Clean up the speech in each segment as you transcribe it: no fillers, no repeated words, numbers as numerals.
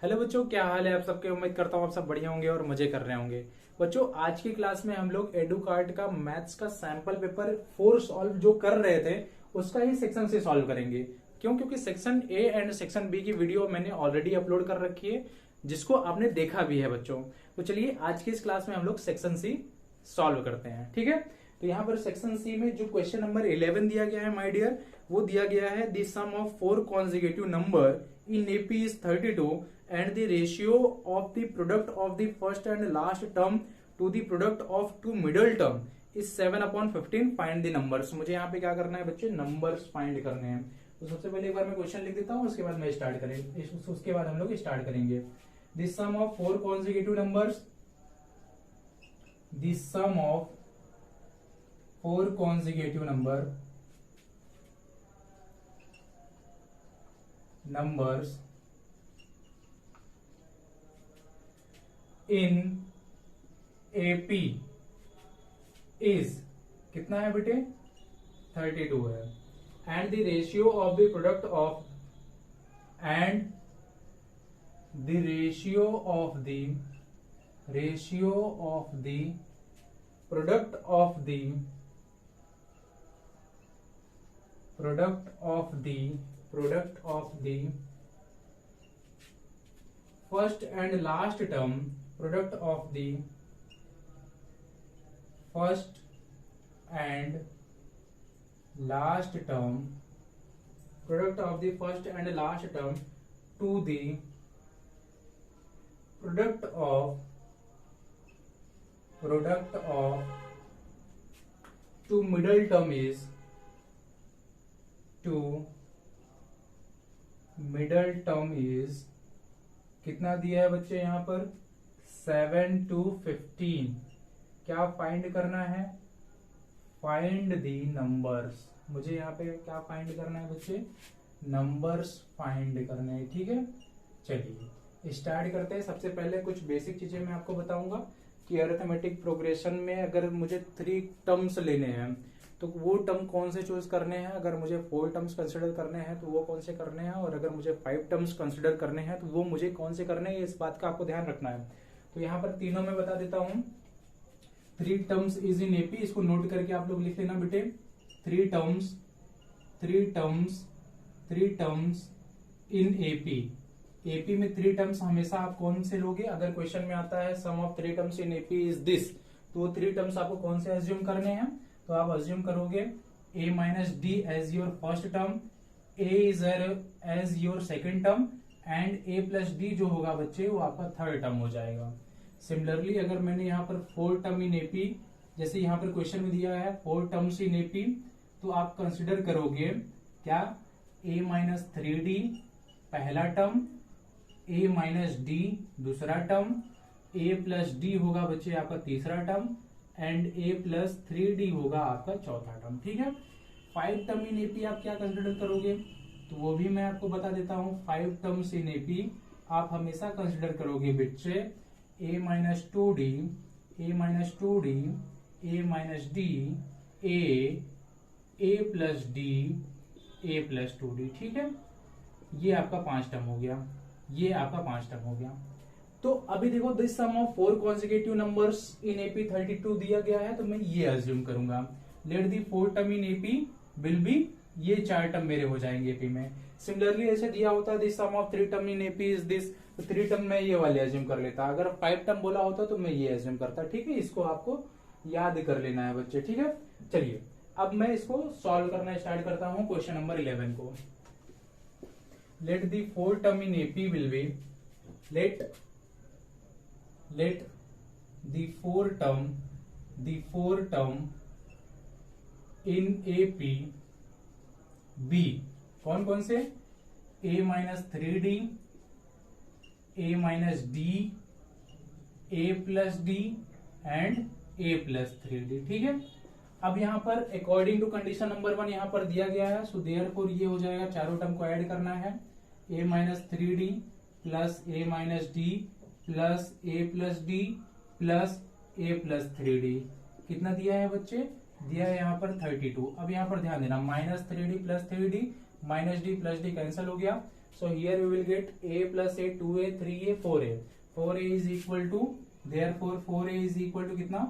Hello बच्चों, क्या हाल है आप सबके। उम्मीद करता हूँ आप सब बढ़िया होंगे और मजे कर रहे होंगे। बच्चों, आज की क्लास में हम लोग एडू कार्ड का मैथ्स का सैंपल पेपर 4 सॉल्व जो कर रहे थे उसका ही सेक्शन से सॉल्व करेंगे। क्यों? क्योंकि section A and section B की वीडियो मैंने ऑलरेडी अपलोड कर रखी है, जिसको आपने देखा भी है बच्चों। तो चलिए आज की इस क्लास में हम लोग सेक्शन सी सॉल्व करते हैं, ठीक है। तो यहाँ पर सेक्शन सी में जो क्वेश्चन नंबर 11 दिया गया है माय डियर, वो दिया गया है the sum of 4 consecutive number in AP is 32 and the ratio of the product of the first and last term to the product of two middle term is 7/15. Find the numbers. मुझे यहाँ पे क्या करना है बच्चे, numbers find करने हैं। तो सबसे पहले एक बार मैं क्वेश्चन लिख देता हूँ, उसके बाद मैं स्टार्ट करेंगे, उसके बाद हम लोग स्टार्ट करेंगे। This sum of 4 consecutive numbers, this sum of 4 consecutive numbers in AP is कितना है बेटे, 32 है। And the ratio of the product of product of the first and last term product of the first and last term to the product of two middle term is कितना दिया है बच्चे यहाँ पर, 7 to 15। क्या फाइंड करना है, find the numbers. मुझे यहाँ पे क्या फाइंड करना है बच्चे, नंबर्स फाइंड करने हैं, ठीक है। चलिए स्टार्ट करते हैं। सबसे पहले कुछ बेसिक चीजें मैं आपको बताऊंगा कि अरिथमेटिक प्रोग्रेशन में अगर मुझे 3 टर्म्स लेने हैं तो वो टर्म कौन से चूज करने हैं। अगर मुझे 4 टर्म्स कंसिडर करने हैं तो वो कौन से करने हैं, और अगर मुझे 5 टर्म्स कंसिडर करने हैं तो वो मुझे कौन से करने हैं, इस बात का आपको ध्यान रखना है। तो यहाँ पर तीनों में बता देता हूं। 3 टर्म्स इज इन एपी, इसको नोट करके आप लोग लिख लेना बेटे। 3 टर्म्स इन एपी। एपी में 3 टर्म्स हमेशा आप कौन से लोगे, अगर क्वेश्चन में आता है sum of 3 terms in AP is this, तो वो 3 टर्म्स आपको कौन से एज्यूम करने हैं। तो आप अज्यूम करोगे a minus D as your first term, a is as your second term, and a plus D जो होगा बच्चे वो आपका थर्ड टर्म हो जाएगा। सिमिलरली अगर मैंने यहाँ पर 4 टर्म इन एपी, जैसे यहाँ पर क्वेश्चन में दिया है 4 टर्म्स इन एपी, तो आप कंसिडर करोगे क्या, a माइनस 3d पहला टर्म, a माइनस डी दूसरा टर्म, a प्लस डी होगा बच्चे आपका तीसरा term, and a plus 3d होगा आपका चौथा टर्म, ठीक है। 5 टर्म इन एपी आप क्या कंसिडर करोगे, तो वो भी मैं आपको बता देता हूं। 5 टर्म्स इन एपी आप हमेशा कंसिडर करोगे बच्चे a minus 2d, a minus 2d, a minus D, a plus D, a plus 2d, ठीक है। ये आपका 5 टर्म हो गया, ये आपका 5 टर्म हो गया। तो अभी देखो, this sum of 4 consecutive numbers in AP 32 दिया गया है, तो मैं ये अज्यूम करूंगा। Let the 4 term in AP will be, ये 4 टर्म मेरे हो जाएंगे एपी में। सिमिलरली ऐसे दिया होता है this sum of 3 term in AP is this, तो 3 टर्म में ये वाले अज्यूम कर लेता। अगर 5 टर्म बोला होता तो मैं ये अज्यूम करता, ठीक है। इसको आपको याद कर लेना है बच्चे, ठीक है। चलिए अब मैं इसको सॉल्व करना स्टार्ट करता हूं क्वेश्चन नंबर 11 को। Late the 4 term in AP will B, let the 4 term in AP be कौन कौन से, a minus 3d, a minus D, a plus D and a plus 3d, ठीक है। अब यहाँ पर अकॉर्डिंग टू कंडीशन नंबर 1 यहाँ पर दिया गया है, सो देयरफॉर ये हो जाएगा, चारों टर्म को ऐड करना है। a minus 3d plus a minus D plus a plus D plus a plus 3d, कितना दिया है बच्चे, दिया है यहाँ पर 32। अब यहाँ पर ध्यान देना, minus 3d plus 3d, minus D plus D cancel हो गया, So here we will get a plus a 2a 3a 4a. 4a is equal to, therefore 4a is equal to कितना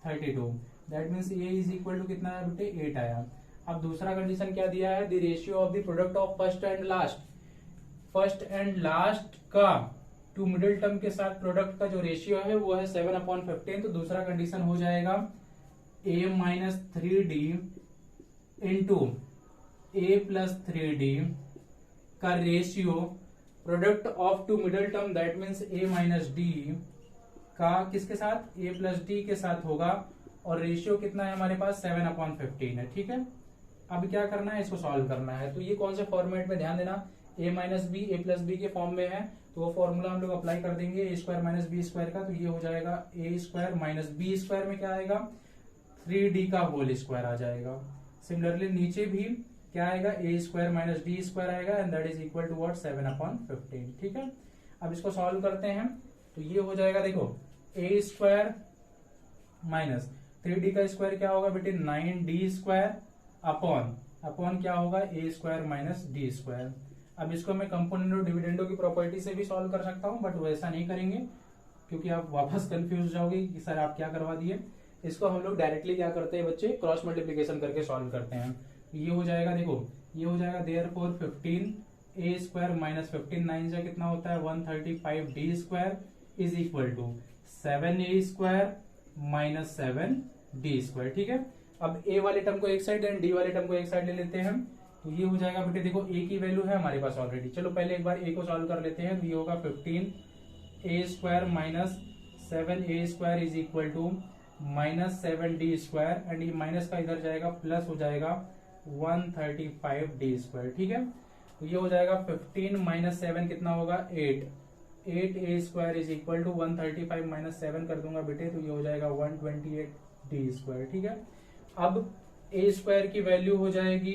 32. That means a is equal to कितना है बेटे 8 आया. अब दूसरा condition क्या दिया है, the ratio of the product of first and last. First and last का टू मिडिल टर्म के साथ प्रोडक्ट का जो रेशियो है वो है 7/15. तो दूसरा कंडीशन हो जाएगा a minus 3d into a plus 3d का ratio product of two middle term, that means a minus d का किसके साथ, a प्लस d के साथ होगा. और रेशियो कितना है हमारे पास 7/15 है. ठीक है, अब क्या करना है, इसको सॉल्व करना है. तो ये कौन से फॉर्मेट में, ध्यान देना, a minus B A plus B के फॉर्म में है. तो वो फॉर्मूला हम लोग अप्लाई कर देंगे a square minus B square का. तो ये हो जाएगा a square minus B square में क्या आएगा 3d का होल स्क्वायर आ जाएगा. सिमिलरली नीचे भी क्या आएगा, a square minus D square आएगा and that is equal to what 7/15. ठीक है, अब इसको सॉल्व करते हैं. तो ये हो जाएगा, देखो a स्क्वायर माइनस 3d का स्क्वायर क्या होगा बेटे 9d स्क्वायर अपॉन क्या होगा a square minus D square. अब इसको मैं कंपोनेंट और डिविडेंडो की प्रॉपर्टी से भी सॉल्व कर सकता हूं, बट वैसा नहीं करेंगे क्योंकि आप वापस कंफ्यूज जाओगे कि सर आप क्या करवा दिए. इसको हम लोग डायरेक्टली क्या करते हैं बच्चे, क्रॉस मल्टीप्लीकेशन करके सॉल्व करते हैं. ये हो जाएगा, देखो ये हो जाएगा देयरफॉर 15 a स्क्वायर माइनस 15 9 से कितना होता है 135d square is equal to 7a square minus 7d square. ठीक है, अब a वाले टर्म को एक साइड एंड d वाले टर्म को एक साइड ले लेते हैं. तो ये हो जाएगा बेटे, देखो a की वैल्यू है हमारे पास ऑलरेडी. चलो पहले एक बार a को सॉल्व कर लेते हैं. तो ये होगा 15 a square minus 7a square is equal to minus 7d square and ये माइनस का इधर जाएगा प्लस हो जाएगा 135d स्क्वायर. ठीक है, तो ये हो जाएगा 15 माइनस 7 कितना होगा 8a square is equal to 135 minus 7 कर दूंगा बेटे. तो ये हो जाएगा 128d स्क्वायर. ठीक है, अब a स्क्वायर की वैल्यू हो जाएगी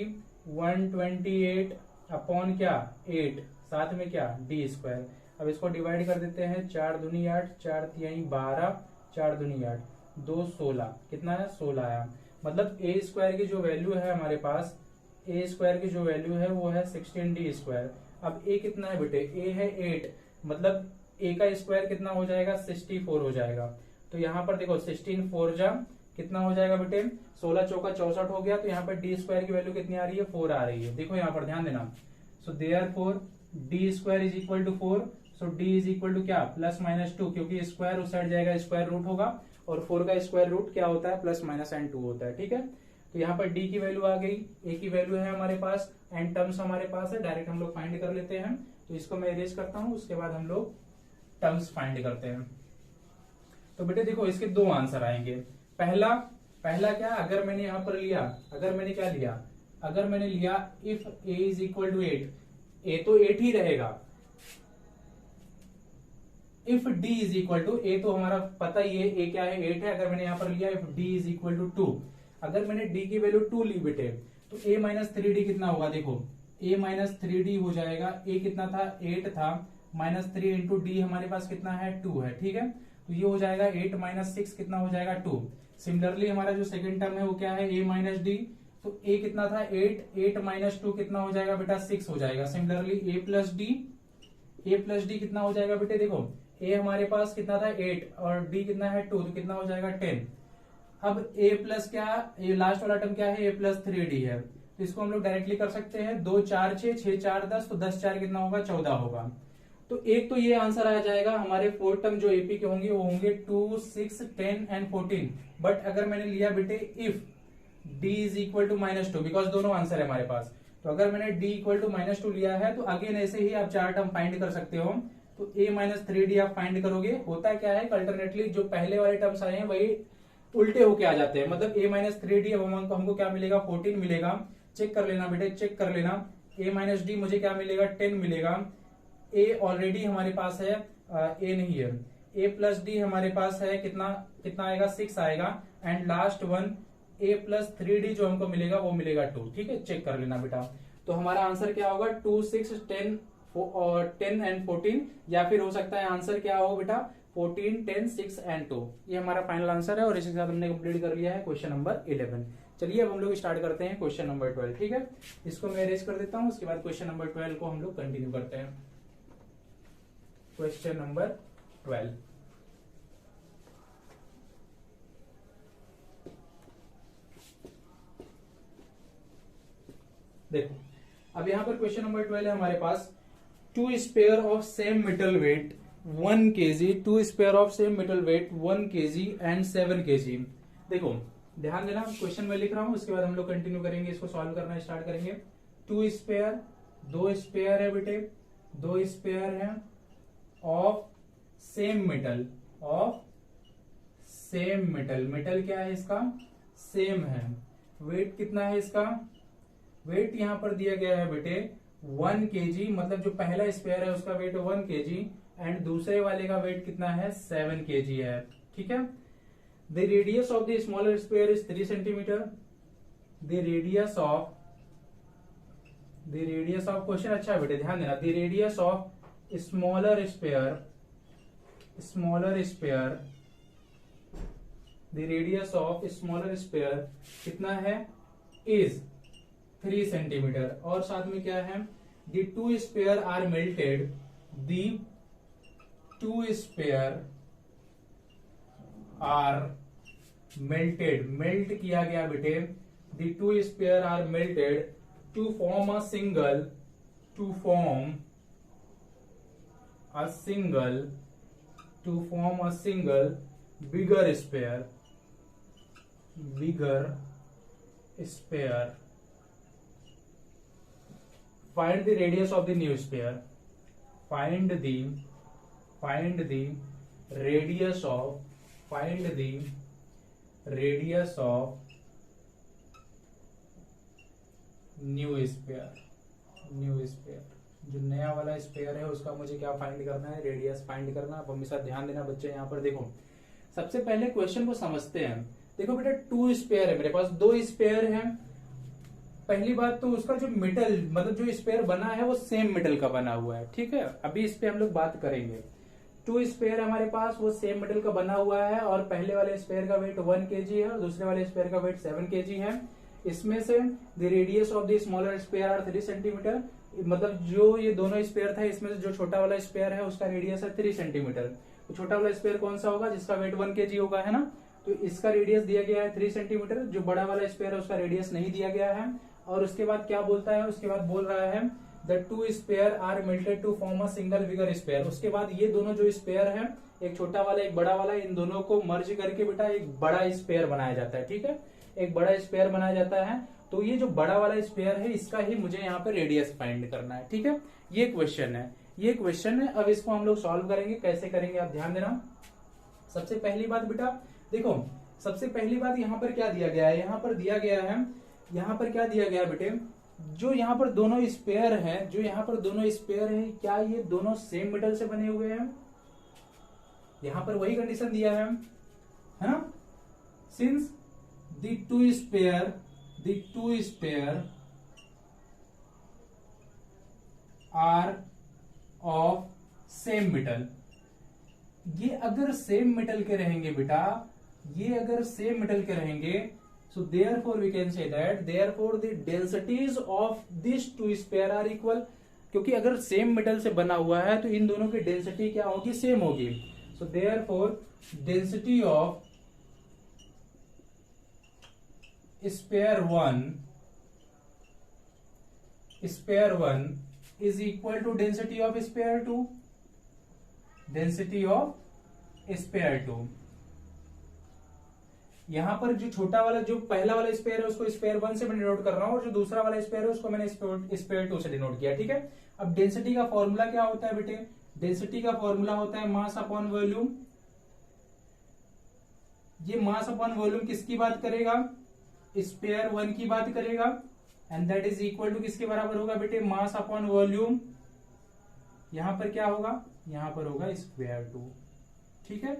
128 अपॉन क्या 8, साथ में क्या d स्क्वायर. अब इसको डिवाइड कर देते हैं, 4 दूनी 8, 4 तिहाई 12, 4 दूनी 8, 2 16, कितना है 16 आया. मतलब a स्क्वायर की जो वैल्यू है हमारे पास, a स्क्वायर की जो वैल्यू है वो है 16d स्क्वायर. अब a कितना है बेटे, a है 8, मतलब a का स्क्वायर कितना हो जाएगा 64 हो जाएगा. तो यहाँ पर देखो 16 4 जा कितना हो जाएगा बेटे 16 चौका 64 हो गया. तो यहाँ पर डी स्क्वायर की वैल्यू कितनी आ रही है 4 आ रही है. देखो यहाँ पर ध्यान देना. So therefore D square is equal to 4. So D is equal to क्या प्लस माइनस 2, क्योंकि स्क्वायर उस साइड जाएगा स्क्वायर रूट होगा और 4 का स्क्वायर रूट क्या होता है प्लस माइनस एंड 2 होता है. ठीक है, तो यहाँ पर डी की वैल्यू आ गई, ए की वैल्यू है हमारे पास एंड टर्म्स हमारे पास है. डायरेक्ट हम लोग फाइंड कर लेते हैं. तो इसको मैं इरेज करता हूँ, उसके बाद हम लोग टर्म्स फाइंड करते हैं. तो बेटे देखो इसके दो आंसर आएंगे. पहला क्या, अगर मैंने यहां पर लिया, अगर मैंने लिया if a is equal to 8, a तो 8 ही रहेगा. If d is equal to a, तो हमारा पता ही है a क्या है 8 है. अगर मैंने यहां पर लिया if d is equal to 2, अगर मैंने d की वैल्यू 2 ली बेटे, तो a माइनस 3d कितना होगा, देखो a माइनस 3d हो जाएगा. a कितना था 8 था, माइनस 3 इंटू डी हमारे पास कितना है 2 है. ठीक है, तो ये हो जाएगा 8 माइनस 6 कितना हो जाएगा 2. सिमिलरली हमारा जो सेकंड टर्म है वो क्या है a माइनस डी. तो a कितना था 8 माइनस 2 कितना हो जाएगा बेटा 6 हो जाएगा. सिमिलरली a प्लस डी कितना हो जाएगा बेटे, देखो a हमारे पास कितना था 8 और d कितना है 2, तो कितना हो जाएगा 10. अब a प्लस क्या, ये लास्ट वाला टर्म क्या है a प्लस 3d है. तो इसको हम लोग डायरेक्टली कर सकते हैं. 2 4 6, 6 4 10, तो 10 4 कितना होगा 14 होगा. तो एक तो ये आंसर आ जाएगा. हमारे 4 टर्म जो एपी के होंगे वो होंगे 2 6 10 एंड 14. बट अगर मैंने लिया बेटे if d is equal to minus 2, because दोनों आंसर है हमारे पास. तो अगर मैंने d इक्वल टू माइनस 2 लिया है, तो अगेन ऐसे ही आप 4 टर्म फाइंड कर सकते हो. तो a माइनस 3d आप फाइंड करोगे. होता क्या है अल्टरनेटली जो पहले वाले टर्म्स आए हैं वही उल्टे होके आ जाते हैं. मतलब a माइनस 3d अब हमको क्या मिलेगा 14 मिलेगा. चेक कर लेना बेटे, चेक कर लेना. a माइनस डी मुझे क्या मिलेगा 10 मिलेगा. a ऑलरेडी हमारे पास है, a नहीं है. a प्लस डी हमारे पास है, कितना आएगा 6 आएगा. And last one a plus 3d जो हमको मिलेगा वो मिलेगा 2. ठीक है, चेक कर लेना बेटा. तो हमारा आंसर क्या होगा 2 6 10 और 10 एंड 14, या फिर हो सकता है आंसर क्या हो बेटा 14 10 6 एंड 2. ये हमारा फाइनल आंसर है और इसके साथ हमने कंप्लीट कर लिया है क्वेश्चन नंबर 11. चलिए अब हम लोग स्टार्ट करते हैं क्वेश्चन नंबर 12। ठीक है, इसको मैं अरेंज कर देता हूं, उसके बाद क्वेश्चन नंबर 12 को हम लोग कंटिन्यू करते हैं। क्वेश्चन नंबर 12, देखो अब यहाँ पर क्वेश्चन नंबर 12 है हमारे पास। 2 sphere of same metal weight 1 kg, 2 sphere of same metal weight 1 kg and 7 kg। देखो ध्यान देना, क्वेश्चन में लिख रहा हूं, उसके बाद हम लोग कंटिन्यू करेंगे, इसको सॉल्व करना स्टार्ट करेंगे। 2 स्पेयर, 2 स्पेयर है बेटे, 2 स्पेयर है of same metal, of same metal, metal क्या है इसका, सेम है। वेट कितना है इसका, वेट यहां पर दिया गया है बेटे 1 kg, मतलब जो पहला स्पेयर है उसका वेट 1 kg एंड दूसरे वाले का वेट कितना है 7 kg है। ठीक है, the radius of the smaller sphere is 3 centimetre. The radius of question अच्छा है बेटे, ध्यान देना। The radius of smaller sphere, the radius of smaller sphere कितना है, इज 3 सेंटीमीटर। और साथ में क्या है, the 2 sphere are melted, the 2 sphere are melted, melt किया गया बेटे, the 2 sphere are melted to form a single, to form a single bigger sphere, Find the radius of the new sphere. Find the radius of new sphere. जो नया वाला spare है उसका मुझे क्या फाइंड करना है, रेडियस फाइंड करना। अब हमेशा ध्यान देना बच्चे, यहाँ पर देखो सबसे पहले क्वेश्चन को समझते हैं। देखो बेटा 2 स्पेयर है मेरे पास, 2 स्पेयर है। पहली बात तो उसका जो मेटल, मतलब जो स्पेयर बना है वो सेम मेटल का बना हुआ है। ठीक है, अभी इस पे हम लोग बात करेंगे। 2 स्पेयर हमारे पास, वो सेम मेटल का बना हुआ है और पहले वाले स्पेयर का वेट 1 kg है और दूसरे वाले स्पेयर का वेट 7 kg है। इसमें से the radius of the smaller sphere are 3 centimetre, मतलब जो ये दोनों स्पेयर था इसमें से जो छोटा वाला स्पेयर है उसका रेडियस है 3 सेंटीमीटर। तो छोटा वाला स्पेयर कौन सा होगा, जिसका वेट 1 kg होगा, है ना। तो इसका रेडियस दिया गया है 3 सेंटीमीटर। जो बड़ा वाला स्पेयर है उसका रेडियस नहीं दिया गया है। और उसके बाद क्या बोलता है, उसके बाद बोल रहा है the 2 sphere are melted to form a single bigger sphere. उसके बाद ये दोनों जो स्पेयर है, एक छोटा वाला एक बड़ा वाला, इन दोनों को मर्ज करके बेटा एक बड़ा स्पेयर बनाया जाता है। ठीक है, एक बड़ा स्पेयर बनाया जाता है। तो ये जो बड़ा वाला स्पेयर है इसका ही मुझे यहाँ पे रेडियस फाइंड करना है। ठीक है, ये क्वेश्चन है। अब इसको हम लोग सॉल्व करेंगे, कैसे करेंगे आप ध्यान देना। सबसे पहली बात बेटा देखो, सबसे पहली बात यहाँ पर क्या दिया गया है, यहाँ पर क्या दिया गया बेटे, जो यहाँ पर दोनों स्पेयर हैं, क्या ये दोनों सेम मेटल से बने हुए हैं। यहाँ पर वही कंडीशन दिया है ना। Since the 2 sphere are of same metal, ये अगर सेम मेटल के रहेंगे बेटा, so therefore we can say that therefore the densities of these 2 sphere are equal। क्योंकि अगर सेम मेटल से बना हुआ है तो इन दोनों की डेंसिटी क्या होगी, सेम होगी। so therefore density of sphere 1 is equal to density of sphere 2। यहाँ पर जो छोटा वाला, जो पहला वाला स्पेयर है उसको स्पेयर 1 से मैं डिनोट कर रहा हूँ और जो दूसरा वाला स्पेयर है उसको मैंने स्पेयर 2 से डिनोट किया। ठीक है, अब डेंसिटी का फॉर्मूला क्या होता है बेटे, डेंसिटी का फॉर्मूला होता है मास अपॉन वॉल्यूम। ये मास अपॉन वॉल्यूम किसकी बात करेगा, स्पेयर 1 की बात करेगा, and that is equal to किसके बराबर होगा बेटे, मास अपॉन वॉल्यूम। यहां पर क्या होगा, यहां पर होगा स्क्वायर 2। ठीक है,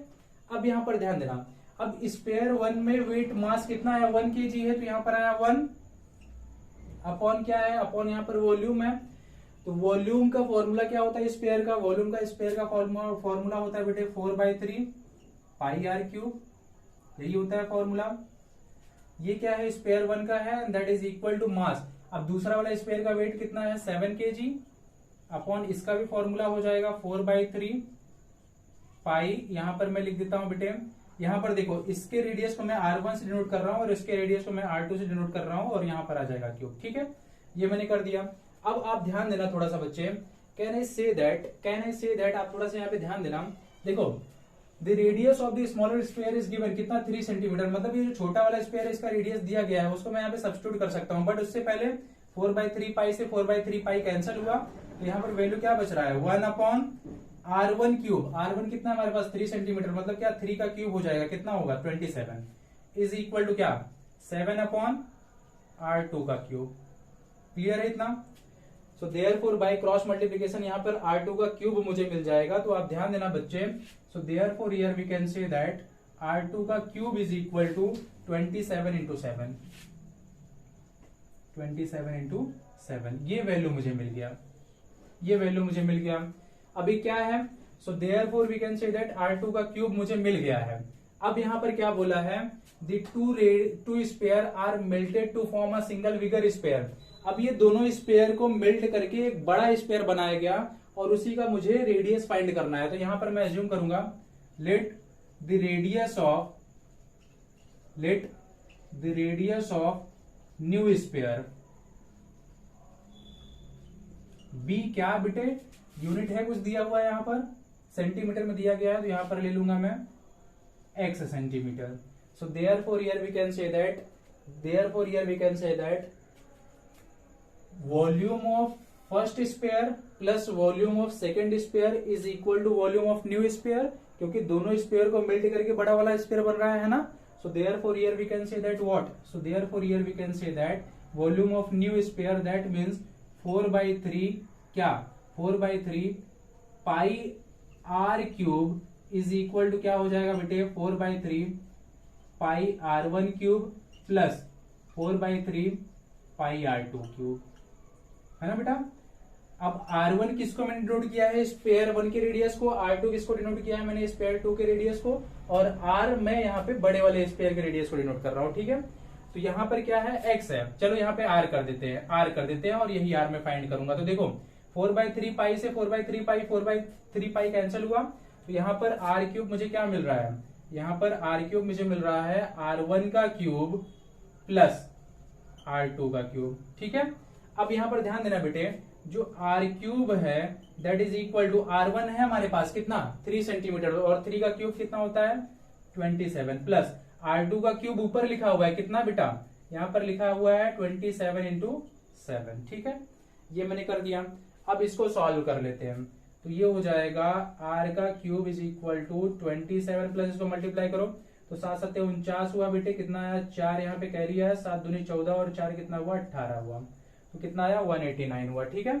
अब यहां पर ध्यान देना, अब स्पेयर 1 में वेट मास कितना है, 1 kg है, तो यहां पर आया 1 अपॉन क्या है, अपॉन यहां पर वॉल्यूम है। तो वॉल्यूम का फॉर्मूला क्या होता है स्पेयर का, वॉल्यूम का स्पेयर का फॉर्मूला होता है बेटे 4/3 पाई r क्यूब, यही होता है फॉर्मूला। ये क्या है, स्पेयर 1 का है, that is equal to mass. अब दूसरा वाला स्पेयर का वेट कितना है, 7 kg अपॉन इसका भी फॉर्मूला हो जाएगा 4/3 पाई। यहां पर मैं लिख देता हूं बेटे, यहां पर देखो इसके रेडियस को मैं R1 से डिनोट कर रहा हूं और इसके रेडियस को मैं R2 से डिनोट कर रहा हूं और यहां पर आ जाएगा क्यूब। ठीक है, ये मैंने कर दिया। अब आप ध्यान देना थोड़ा सा बच्चे, कैन आई से दैट, आप थोड़ा सा यहाँ पे ध्यान देना। देखो the radius of the smaller sphere is given कितना, 3 सेंटीमीटर। मतलब ये जो छोटा वाला स्फीयर है इसका रेडियस दिया गया है, उसको मैं यहाँ पे सब्स्टिट्यूट कर सकता हूँ। बट उससे पहले 4/3 पाई से 4/3 पाई कैंसिल हुआ, तो यहाँ पर वैल्यू क्या बच रहा है, 1/R1 क्यूब। R1 कितना हमारे पास 3 सेंटीमीटर, मतलब क्या 3 का क्यूब हो जाएगा, कितना होगा 27 इज इक्वल टू क्या 7/R2 का क्यूब। क्लियर है इतना। So therefore by cross multiplication यहाँ पर R2 का क्यूब मुझे मिल जाएगा। तो आप ध्यान देना बच्चे, so therefore here we can say that R2 का cube is equal to 27 into 7, 27 into 7। ये वैल्यू मुझे मिल गया, ये वैल्यू मुझे मिल गया। अभी क्या है, so therefore we can say that R2 का क्यूब मुझे मिल गया है। अब यहाँ पर क्या बोला है, the two sphere are melted to form a single bigger sphere. अब ये दोनों स्पेयर को मेल्ट करके एक बड़ा स्पेयर बनाया गया और उसी का मुझे रेडियस फाइंड करना है। तो यहां पर मैं एज्यूम करूंगा, let the radius of new sphere be, क्या बेटे यूनिट है कुछ दिया हुआ है यहां पर, सेंटीमीटर में दिया गया है, तो यहां पर ले लूंगा मैं x centimetre. So therefore here we can say that volume of first sphere plus volume of second sphere is equal to volume of new sphere, क्योंकि दोनों स्पेयर को मेल्ट करके बड़ा वाला स्पेयर बन रहा है ना। So therefore here we can say that what, so therefore here we can say that volume of new sphere that means 4/3 क्या 4/3 pi R cube is equal to क्या हो जाएगा बेटे 4/3 pi R1 cube plus 4/3 pi R2 cube, है ना बेटा। अब R1 किसको मैंने डिनोट किया है, स्पेयर 1 के रेडियस को, R2 किसको डिनोट किया है मैंने, स्पेयर 2 के रेडियस को, और R मैं यहाँ पे बड़े वाले स्पेयर के रेडियस को डिनोट कर रहा हूँ। ठीक है, तो यहाँ पर क्या है x है, चलो यहाँ पे R कर देते हैं और यही R में फाइंड करूंगा। तो देखो 4/3 पाई से 4/3 पाई कैंसिल हुआ, तो यहाँ पर R क्यूब मुझे क्या मिल रहा है, यहाँ पर R क्यूब मुझे मिल रहा है R1 का क्यूब प्लस R2 का क्यूब। ठीक है, अब यहां पर ध्यान देना बेटे, जो R क्यूब है that is equal to R1 है हमारे पास कितना 3 सेंटीमीटर, और 3 का क्यूब कितना होता है 27, प्लस R2 का क्यूब ऊपर लिखा हुआ है कितना बेटा, यहां पर लिखा हुआ है 27 into 7। ठीक है, ये मैंने कर दिया। अब इसको सॉल्व कर लेते हैं, तो ये हो जाएगा R का cube is equal to 27 plus इसको मल्टीप्लाई करो तो 7 7 49 हुआ बेटे, कितना आया 4 यहाँ पे कैरी है, 7 दूनी 14 और 4 कितना हुआ 18 हुआ, तो कितना आया 189 हुआ। ठीक है,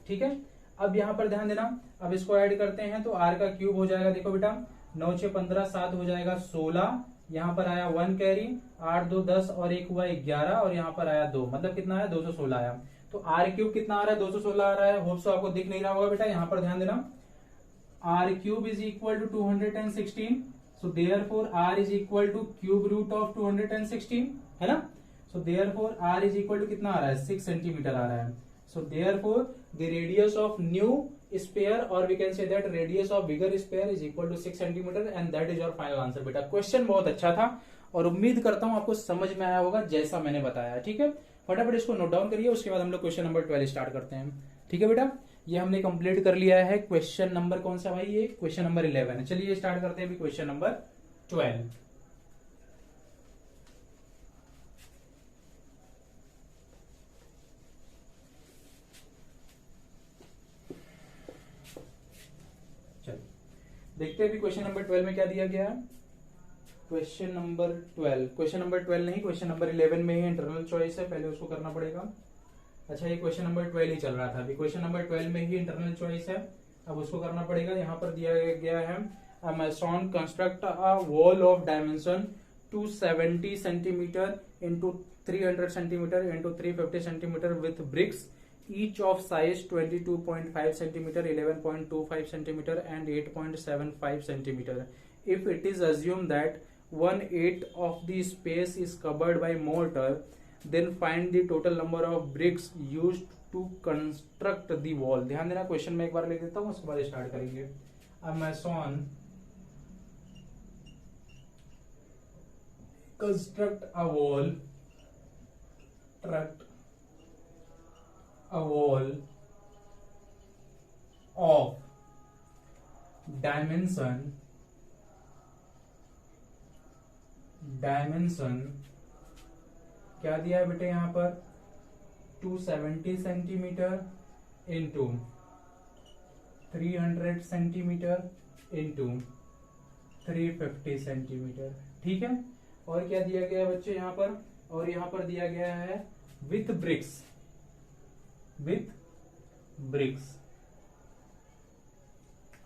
ठीक है। अब यहाँ पर ध्यान देना, अब इसको ऐड करते हैं तो R का क्यूब हो जाएगा, देखो बेटा 9 6 15 7 हो जाएगा 16, यहाँ पर आया 1 कैरी, 8 2 10 और 1 हुआ 11 और यहाँ पर आया 2, मतलब कितना आया 216 आया। तो R क्यूब कितना आ रहा है 216 आ रहा है, होप सो आपको दिख नहीं रहा होगा बेटा, यहाँ पर ध्यान देना। R cube is equal to 216, so therefore R is equal to cube root of 216, है ना। So therefore R is equal to कितना आ रहा है 6 सेंटीमीटर आ रहा है। So therefore the radius of new sphere और we can say that radius of bigger sphere is equal to 6 centimetre and that is your final answer. बेटा question बहुत अच्छा था और उम्मीद करता हूं आपको समझ में आया होगा जैसा मैंने बताया। ठीक है, फटाफट इसको नोट डाउन करिए, उसके बाद हम लोग क्वेश्चन नंबर 12 स्टार्ट करते हैं। ठीक है बेटा, ये हमने कंप्लीट कर लिया है। क्वेश्चन नंबर कौन सा भाई, ये क्वेश्चन नंबर 11 है। चलिए स्टार्ट करते हैं अभी क्वेश्चन नंबर 12। चलिए देखते हैं अभी क्वेश्चन नंबर 12 में क्या दिया गया है। क्वेश्चन नंबर 12 नहीं, क्वेश्चन नंबर 11 में ही इंटरनल चॉइस है, पहले उसको करना पड़ेगा। अच्छा, ये क्वेश्चन नंबर 12 ही चल रहा था, अभी क्वेश्चन नंबर 12 में ही इंटरनल चॉइस है, अब उसको करना पड़ेगा। यहाँ पर दिया गया है a mason construct a wall of dimension 270 centimeter into 300 centimeter into 350 centimeter with bricks each of size 22.5 centimeter, 11.25 centimeter and 8.75 centimeter. If it is assumed that 1/8 of the space is covered by mortar, then find the total number of bricks used to construct the wall. ध्यान देना, question में एक बार लिख देता हूं, उसके बाद start करेंगे. A mason construct a wall of dimension क्या दिया है बेटे यहां पर 270 centimetre into 300 centimetre into 350 centimetre. ठीक है. और क्या दिया गया है बच्चे यहां पर, और यहां पर दिया गया है विथ ब्रिक्स.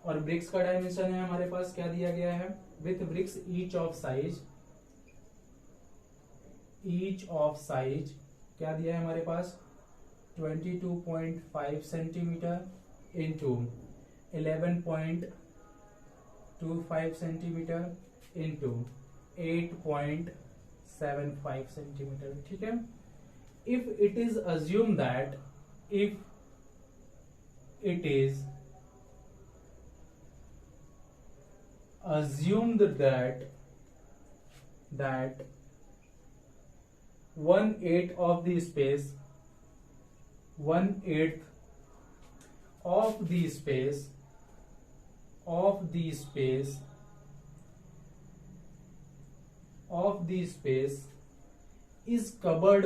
और ब्रिक्स का डायमेंशन है हमारे पास, क्या दिया गया है, with bricks each of size क्या दिया है हमारे पास 22.5 centimetre into 11.25 centimetre into 8.75 centimetre. ठीक है. If it is assumed that 1/8 of the space is covered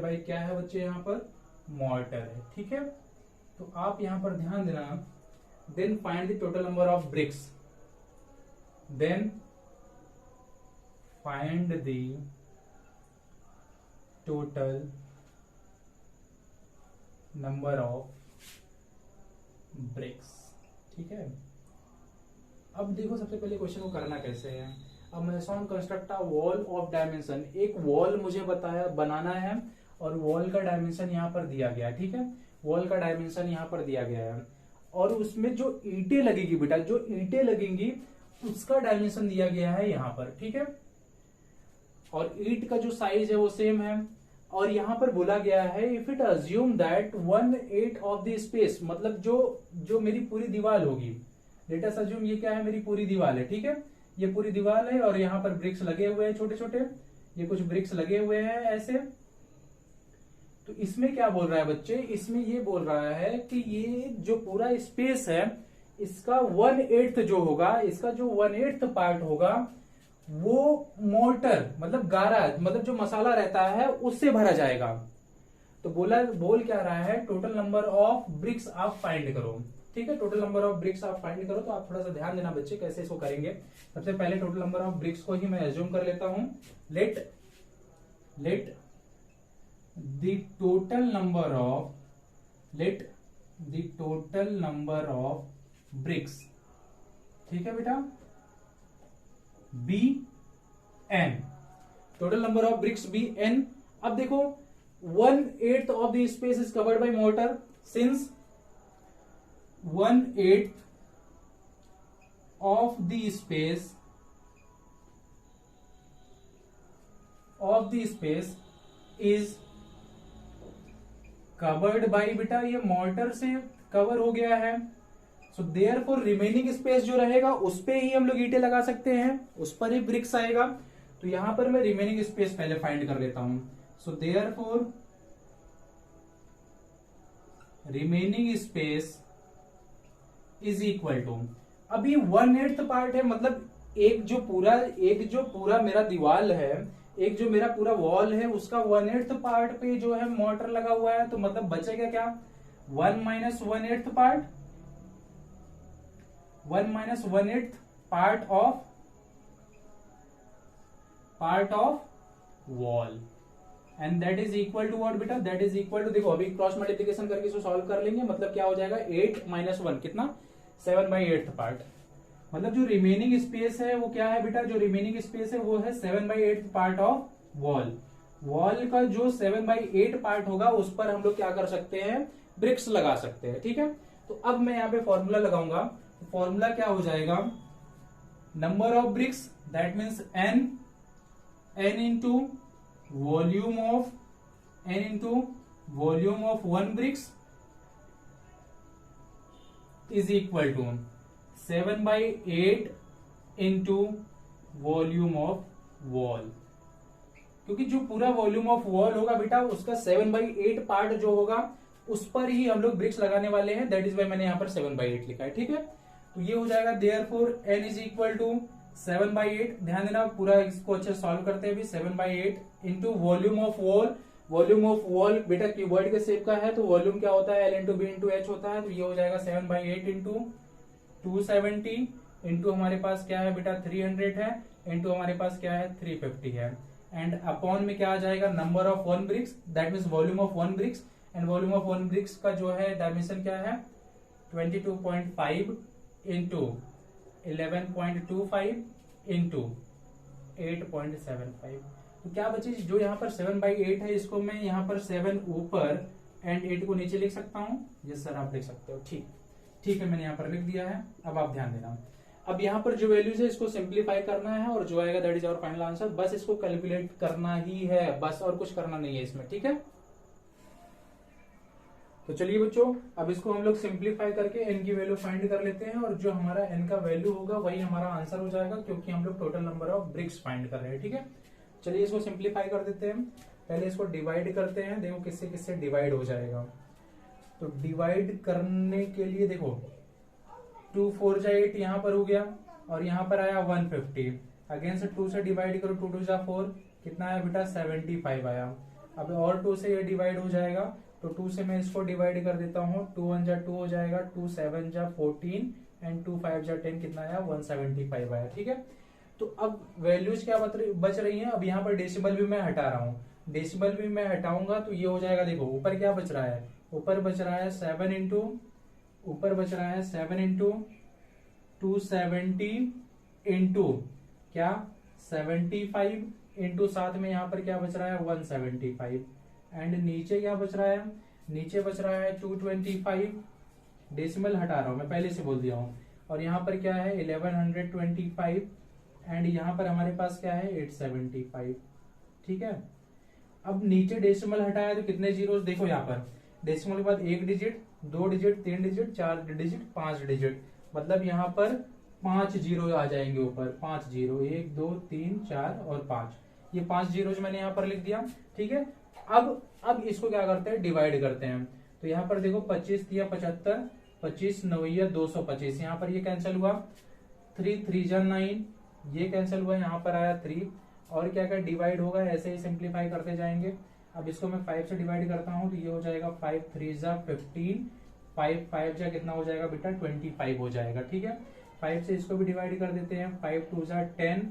by क्या है बच्चे यहां पर, मॉर्टर है. ठीक है. तो आप यहां पर ध्यान देना, then find the total number of bricks. Then find the total number of bricks. ठीक है. अब देखो सबसे पहले क्वेश्चन को करना कैसे है. अब mason construct a wall of dimension, एक वॉल मुझे बनाना है और वॉल का डायमेंशन यहाँ पर दिया गया. ठीक है. वॉल का डायमेंशन यहाँ पर दिया गया है और उसमें जो ईंटें लगेगी बेटा, जो ईंटें लगेंगी उसका डायमेंशन दिया गया है यहाँ पर. ठीक है. और ईंट का जो साइज है वो सेम है. और यहाँ पर बोला गया है if it assume that 1/8 of the space, मतलब जो मेरी पूरी दीवार होगी, लेट अस अज्यूम ये क्या है, मेरी पूरी दीवार है. ठीक है. ये पूरी दीवार है और यहाँ पर ब्रिक्स लगे हुए हैं छोटे छोटे, ये कुछ ब्रिक्स लगे हुए हैं ऐसे. तो इसमें क्या बोल रहा है बच्चे, इसमें ये बोल रहा है कि ये जो पूरा स्पेस है इसका 1/8 जो होगा, इसका जो 1/8 पार्ट होगा वो मोर्टर मतलब गारा, मतलब जो मसाला रहता है उससे भरा जाएगा. तो बोल क्या रहा है, टोटल नंबर ऑफ ब्रिक्स आप फाइंड करो. ठीक है. टोटल नंबर ऑफ ब्रिक्स आप फाइंड करो. तो आप थोड़ा सा ध्यान देना बच्चे कैसे इसको करेंगे. सबसे पहले टोटल नंबर ऑफ ब्रिक्स को ही मैं एज्यूम कर लेता हूं. Let the total number of bricks, ठीक है बेटा, be N. Total number of bricks be N. अब देखो 1/8 of the space is covered by mortar. Since 1/8 of the space is covered by, बेटा ये मोर्टर से कवर हो गया है. सो देयरफॉर रिमेनिंग स्पेस जो रहेगा उस पे ही हम लोग ईंटें लगा सकते हैं, उस पर ही ब्रिक्स आएगा. तो यहां पर मैं रिमेनिंग स्पेस पहले फाइंड कर लेता हूं. So therefore remaining space is equal to, अभी 1/8 पार्ट है, मतलब एक जो पूरा मेरा दीवार है, एक जो मेरा पूरा वॉल है उसका 1/8 पार्ट पे जो है मोर्टर लगा हुआ है. तो मतलब बचेगा क्या, 1 - 1/8 part, 1 - 1/8 part of wall. And that is equal to what बेटा, दैट इज इक्वल टू, देखो अभी क्रॉस मल्टीप्लिकेशन करके इसको सॉल्व कर लेंगे. मतलब क्या हो जाएगा, 8 - 1 कितना, 7/8 पार्ट. मतलब जो रिमेनिंग स्पेस है वो क्या है बेटा, जो रिमेनिंग स्पेस है वो है 7/8 पार्ट ऑफ वॉल. वॉल का जो 7/8 पार्ट होगा उस पर हम लोग क्या कर सकते हैं, ब्रिक्स लगा सकते हैं. ठीक है. तो अब मैं यहाँ पे फॉर्मूला लगाऊंगा. तो फॉर्मूला क्या हो जाएगा, number of bricks that means n into volume of one bricks is equal to 7/8 into volume of wall. क्योंकि जो पूरा वॉल्यूम ऑफ वॉल होगा बेटा उसका 7/8 पार्ट जो होगा उस पर ही हम लोग ब्रिक्स लगाने वाले हैं, दैट इज वाई मैंने यहाँ पर 7/8 लिखा है। ठीक है, तो ये हो जाएगा therefore n is equal to 7/8। ध्यान देना, पूरा इसको अच्छे सॉल्व करते हैं अभी। 7/8 into volume of wall. Volume of wall बेटा क्यूबॉइड के शेप का है, तो वॉल्यूम क्या होता है, L into B into H होता है। तो ये हो जाएगा 7/8 इंटू 270 इंटू हमारे पास क्या है बेटा 300 है, इंटू हमारे पास क्या है 350 है, एंड अपॉन में क्या आ जाएगा, number of one BRICS that means volume of one BRICS, and volume of one BRICS का जो है डायमेंशन क्या है 22.5 इंटू 11.25 इंटू 8.75। तो क्या बचे, जो यहाँ पर 7/8 है इसको मैं यहाँ पर 7 ऊपर एंड 8 को नीचे लिख सकता हूँ। यस सर आप लिख सकते हो, ठीक है मैंने यहाँ पर लिख दिया है। अब आप ध्यान देना, अब यहाँ पर जो वैल्यूज है इसको सिंप्लीफाई करना है और जो आएगा that is our final answer. बस इसको कैलकुलेट करना ही है, बस और कुछ करना नहीं है इसमें। ठीक है, तो चलिए बच्चों अब इसको हम लोग सिंप्लीफाई करके n की वैल्यू फाइंड कर लेते हैं, और जो हमारा n का वैल्यू होगा वही हमारा आंसर हो जाएगा, क्योंकि हम लोग total number of BRICS find कर रहे हैं। ठीक है, चलिए इसको सिंप्लीफाई कर देते हैं। पहले इसको डिवाइड करते हैं, देखो किससे किससे डिवाइड हो जाएगा। तो डिवाइड करने के लिए देखो 2 4 जा 8 यहाँ पर हो गया, और यहाँ पर आया 150। अगेन से 2 से डिवाइड करो, 2 2 जा 4, कितना आया बेटा 75 आया। अब और 2 से ये डिवाइड हो जाएगा, तो 2 से मैं इसको डिवाइड कर देता हूँ, 2 1 जा 2 हो जाएगा, 2 7 जा 14 एंड 2 5 जा 10, कितना आया 175 आया। ठीक है, तो अब वैल्यूज क्या बच रही हैं, अब यहाँ पर डेसिमल भी मैं हटा रहा हूँ। डेसिमल भी मैं हटाऊंगा तो ये हो जाएगा, देखो ऊपर क्या बच रहा है, ऊपर बच रहा है 7 इंटू, ऊपर बच रहा है 7 इंटू 270 इंटू क्या 75 इंटू साथ में यहाँ पर क्या बच रहा है 175, एंड नीचे क्या बच रहा है, नीचे बच रहा है 225। डेसिमल हटा रहा हूं मैं, पहले से बोल दिया हूं। और यहाँ पर क्या है 1125, एंड यहाँ पर हमारे पास क्या है 875। ठीक है, अब नीचे डेसिमल हटाया तो कितने जीरो, देखो यहाँ पर डेसिमल के बाद 1 digit 2 digit 3 digit 4 digit 5 digit, मतलब यहाँ पर 5 जीरो आ जाएंगे ऊपर, 5 जीरो 1 2 3 4 और 5, ये 5 जीरो मैंने यहाँ पर लिख दिया। ठीक है, अब इसको क्या करते हैं, डिवाइड करते हैं। तो यहाँ पर देखो 25 दिया 75, 25 9 225, यहाँ पर ये कैंसिल हुआ, 3 3 जा 9, ये कैंसिल हुआ, यहाँ पर आया 3, और क्या क्या डिवाइड होगा, ऐसे ही सिंप्लीफाई करते जाएंगे। अब इसको मैं 5 से डिवाइड करता हूँ, तो ये हो जाएगा 5 3 जा 15, 5 5 जा कितना हो जाएगा बेटा 25 हो जाएगा। ठीक है, 5 से इसको भी डिवाइड कर देते हैं, 5 2 जा 10,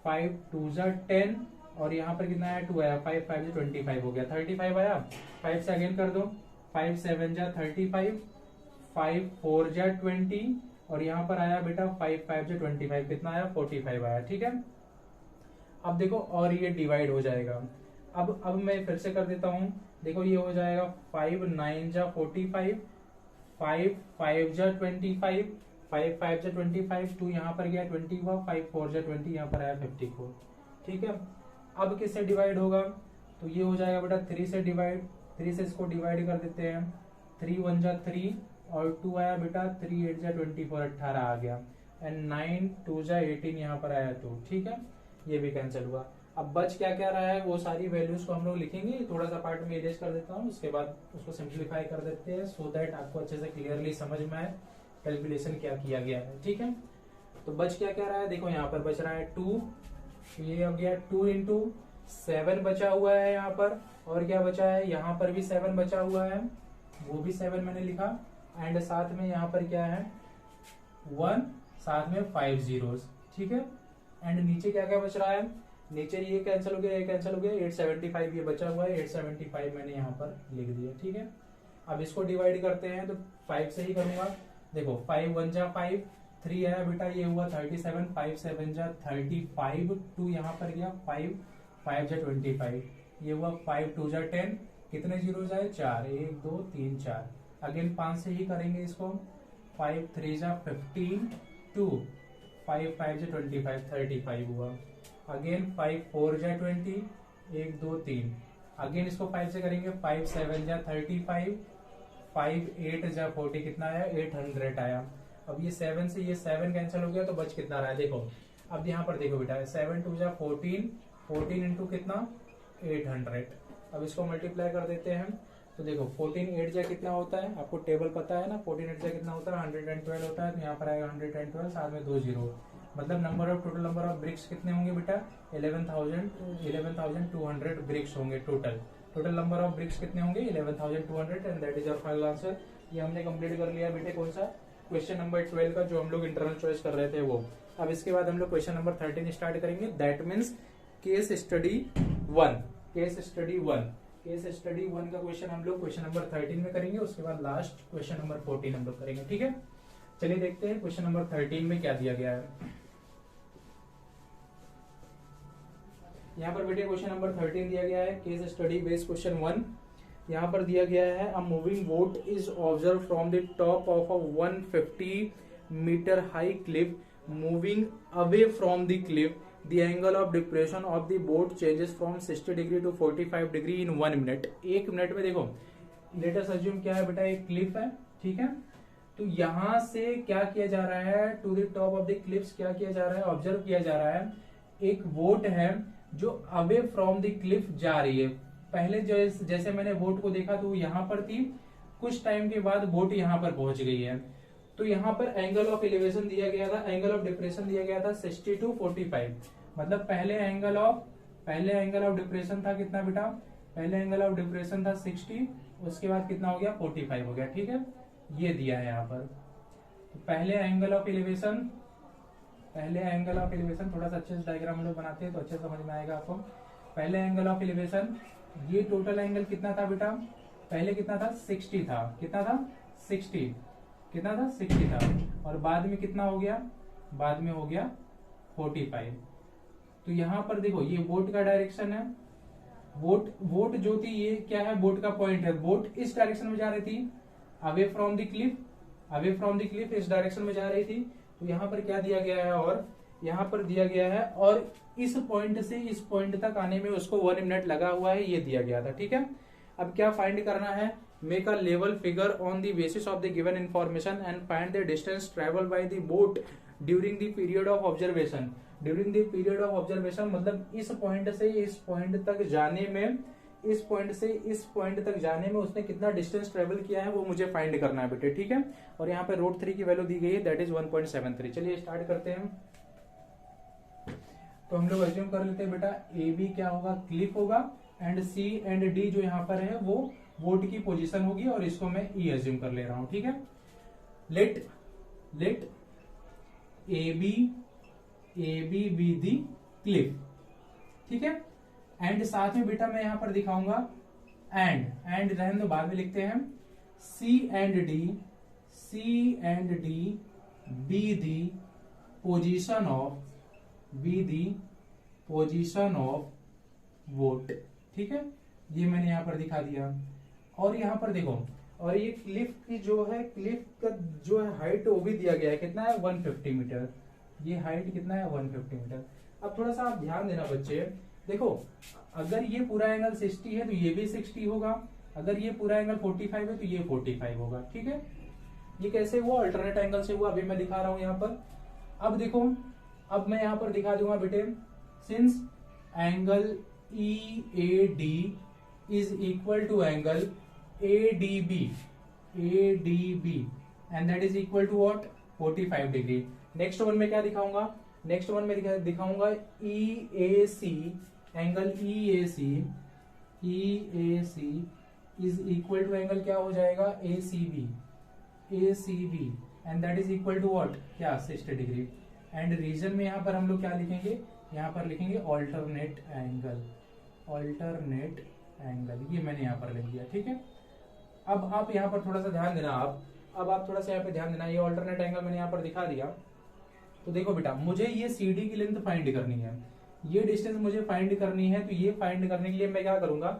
5 2 जा 10, और यहाँ पर कितना आया 2 आया, 5 5 से 25 हो गया, 35 आया। 5 से अगेन कर दो, 5 7 जा 35, 5 4 जा 20, और यहाँ पर आया बेटा 5 5 जा 25, कितना आया 45 आया। ठीक है, अब देखो और ये डिवाइड हो जाएगा। अब मैं फिर से कर देता हूँ, देखो ये हो जाएगा 5 9 जा 45, 5 5 जा 25, 5 5 जा 25, 2 यहाँ पर गया 20 हुआ, 5 4 जा 20, यहाँ पर आया 54। ठीक है, अब किससे डिवाइड होगा, तो ये हो जाएगा बेटा 3 से डिवाइड, 3 से इसको डिवाइड कर देते हैं, 3 1 जा 3, और 2 आया बेटा 3 8 जा 24, 18 आ गया, एंड 9 2 जा 18, यहाँ पर आया 2। ठीक है, ये भी कैंसिल हुआ। अब बच क्या क्या रहा है वो सारी वैल्यूज को हम लोग लिखेंगे, थोड़ा सा पार्ट में इरेज कर देता हूँ, उसके बाद उसको सिंप्लीफाई कर देते हैं, सो दैट आपको अच्छे से क्लियरली समझ में आए कैलकुलेशन क्या किया गया है। ठीक है, तो बच क्या क्या रहा है, देखो यहाँ पर बच रहा है 2, ये हो गया 2 इंटू 7 बचा हुआ है यहाँ पर, और क्या बचा है यहाँ पर भी 7 बचा हुआ है, वो भी 7 मैंने लिखा, एंड साथ में यहाँ पर क्या है 1, साथ में 5 जीरोस। ठीक है, एंड नीचे क्या क्या बच रहा है, नीचे ये कैंसिल हो गया, ये कैंसिल हो गया, 875 ये बचा हुआ है, 875 मैंने यहाँ पर लिख दिया। ठीक है, अब इसको डिवाइड करते हैं, तो 5 से ही करूंगा, देखो 5 1 जा 5, 3 आया बेटा, ये हुआ 37, 5 7 जा 35, 2 यहाँ पर गया 5 5 जा 25, ये हुआ 5 2 जा 10, कितने जीरो जाए 4, 1 2 3 4, अगेन 5 से ही करेंगे इसको, 5 3 जा 15, 2 5 5 जा 25, 35 हुआ। अगेन 5 4 जा 20, 1 2 3। अगेन इसको 5 से करेंगे, 5 7 जा 35, 5 8 जा 40, कितना आया 800 आया। अब ये 7 से ये 7 कैंसिल हो गया तो बच कितना रहा है देखो। अब यहाँ पर देखो बेटा 7 2 जा 14, 14 इंटू कितना 800। अब इसको मल्टीप्लाई कर देते हैं तो देखो 14 8 जा कितना होता है, आपको टेबल पता है ना, 14 8 जा कितना होता है 112 होता है। तो यहाँ पर आएगा 112, साथ में 2 0, मतलब टोटल नंबर ऑफ ब्रिक्स कितने होंगे बेटा 11,200 ब्रिक्स होंगे टोटल नंबर ऑफ ब्रिक्स कितने होंगे 11,200 and that is our final answer. ये हमने कंप्लीट कर लिया बेटे कौन सा क्वेश्चन नंबर 12 का, जो हम लोग इंटरनल चॉइस कर रहे थे वो। अब इसके बाद हम लोग क्वेश्चन नंबर 13 स्टार्ट करेंगे, that means case study 1। Case study 1 का क्वेश्चन हम लोग क्वेश्चन नंबर 13 में करेंगे, उसके बाद लास्ट क्वेश्चन नंबर 14 हम लोग करेंगे, ठीक है। चलिए देखते हैं क्वेश्चन नंबर 13 में क्या दिया गया है। यहाँ पर बेटे क्वेश्चन नंबर 13 दिया गया है, केस स्टडी बेस्ड क्वेश्चन 1। यहाँ पर दिया गया है a moving boat is observe from the top of a 150 metre high cliff moving away from the cliff, the angle of depression of the boat changes from 60 degree to 45 degree in 1 minute. 1 minute में देखो let us assume क्या है बेटा एक Cliff है, ठीक है। तो यहां से क्या किया जा रहा है, to the top of the cliffs क्या किया जा रहा है, ऑब्जर्व किया जा रहा है एक बोट है जो अवे फ्रॉम द क्लिफ जा रही है। पहले जैसे मैंने बोट को देखा तो यहाँ पर थी, कुछ टाइम के बाद बोट यहाँ पर पहुंच गई है। तो यहाँ पर एंगल ऑफ एलिवेशन दिया गया था, एंगल ऑफ डिप्रेशन दिया गया था 60 to 45, मतलब पहले एंगल ऑफ डिप्रेशन था कितना बेटा, पहले एंगल ऑफ डिप्रेशन था 60, उसके बाद कितना हो गया 45 हो गया, ठीक है। ये दिया है यहाँ पर। तो पहले एंगल ऑफ एलिवेशन थोड़ा सा अच्छे से डायग्राम हम लोग बनाते हैं तो अच्छे समझ में आएगा आपको। पहले एंगल ऑफ एलिवेशन, ये टोटल एंगल कितना था बेटा, पहले कितना था 60 था, कितना था 60 था, और बाद में कितना हो गया, बाद में हो गया 45। तो यहाँ पर देखो ये बोट का डायरेक्शन है, बोट जो थी ये क्या है, बोट का पॉइंट है, बोट इस डायरेक्शन में जा रही थी अवे फ्रॉम द क्लिफ इस डायरेक्शन में जा रही थी। तो यहाँ पर क्या दिया गया है, और यहाँ पर दिया गया है, और इस पॉइंट से इस पॉइंट तक आने में उसको 1 मिनट लगा हुआ है, ये दिया गया था, ठीक है। अब क्या फाइंड करना है, make a level figure on the basis of the given information and find the distance travel by the boat during the period of observation. मतलब इस पॉइंट से इस पॉइंट तक जाने में, इस पॉइंट से इस पॉइंट तक जाने में उसने कितना डिस्टेंस ट्रेवल किया है वो मुझे फाइंड करना है बेटे, ठीक है। और यहाँ पे रूट 3 की वैल्यू दी गई है, दैट इज 1.73। चलिए स्टार्ट करते हैं। तो हम लोग अज्यूम कर लेते हैं बेटा ए बी क्या होगा, क्लिफ होगा, एंड सी एंड डी जो यहाँ पर है वो बोट की पोजीशन होगी, और इसको मैं ई अज्यूम कर ले रहा हूं, ठीक है। Let A B be the cliff, ठीक है। एंड साथ में बेटा मैं यहां पर दिखाऊंगा एंड रहने दो, बाद में लिखते हैं, C and D be the position of boat, ठीक है। ये मैंने यहां पर दिखा दिया। और यहां पर देखो, और ये क्लिफ की जो है, क्लिफ का जो है हाइट वो भी दिया गया है, कितना है 150 मीटर, ये हाइट कितना है 150 मीटर। अब थोड़ा सा आप ध्यान देना बच्चे, देखो अगर ये पूरा एंगल 60 है तो ये भी 60 होगा, अगर ये पूरा एंगल 45 है तो ये 45 होगा, ठीक है। ये कैसे हुआ, अल्टरनेट एंगल से हुआ, अभी मैं दिखा रहा हूं यहाँ पर। अब देखो, अब मैं यहाँ पर दिखा दूंगा बेटे, since angle EAD is equal to angle ADB and that is equal to what 45 degree. Next one में क्या दिखाऊंगा, नेक्स्ट वन में दिखाऊंगा EAC, angle EAC is equal to angle क्या हो जाएगा ACB and that is equal to what क्या 60 degree. And reason में यहाँ पर हम लोग क्या लिखेंगे, यहाँ पर लिखेंगे ऑल्टरनेट एंगल, ये मैंने यहाँ पर लिख दिया, ठीक है। अब आप यहाँ पर थोड़ा सा ध्यान देना, आप थोड़ा सा यहाँ पे ध्यान देना, ये ऑल्टरनेट एंगल मैंने यहाँ पर दिखा दिया। तो देखो बेटा, मुझे ये CD की लेंथ फाइंड करनी है, ये डिस्टेंस मुझे फाइंड करनी है। तो ये फाइंड करने के लिए मैं क्या करूंगा,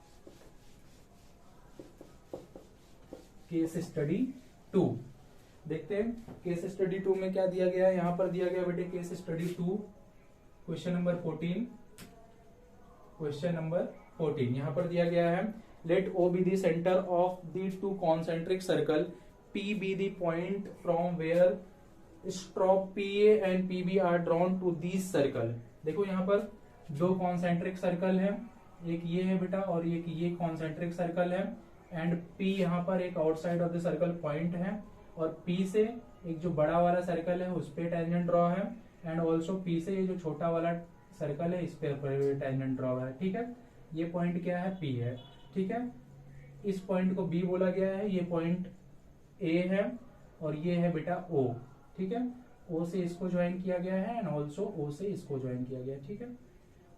केस स्टडी 2 देखते हैं। केस स्टडी 2 में क्या दिया गया है, यहाँ पर दिया गया बेटे case study 2 question number 14। Question number 14 यहाँ पर दिया गया है, late O be the center of the two concentric circle, P be the point from where stroke PA and PB are drawn to these circle। देखो यहाँ पर दो concentric circle है, एक ये है बेटा और एक ये कॉन्सेंट्रिक सर्कल है, एंड P यहाँ पर एक outside of the circle point है, और P से एक जो बड़ा वाला सर्कल है उस पे टेंजेंट ड्रॉ है, एंड ऑल्सो P से ये जो छोटा वाला सर्कल है इस पे टेंजेंट ड्रॉ है। ठीक है, ये पॉइंट क्या है, P है। ठीक है, इस पॉइंट को B बोला गया है, ये पॉइंट A है और ये है बेटा O। ठीक है, O से इसको ज्वाइन किया गया है एंड ऑल्सो O से इसको ज्वाइन किया गया है। ठीक है,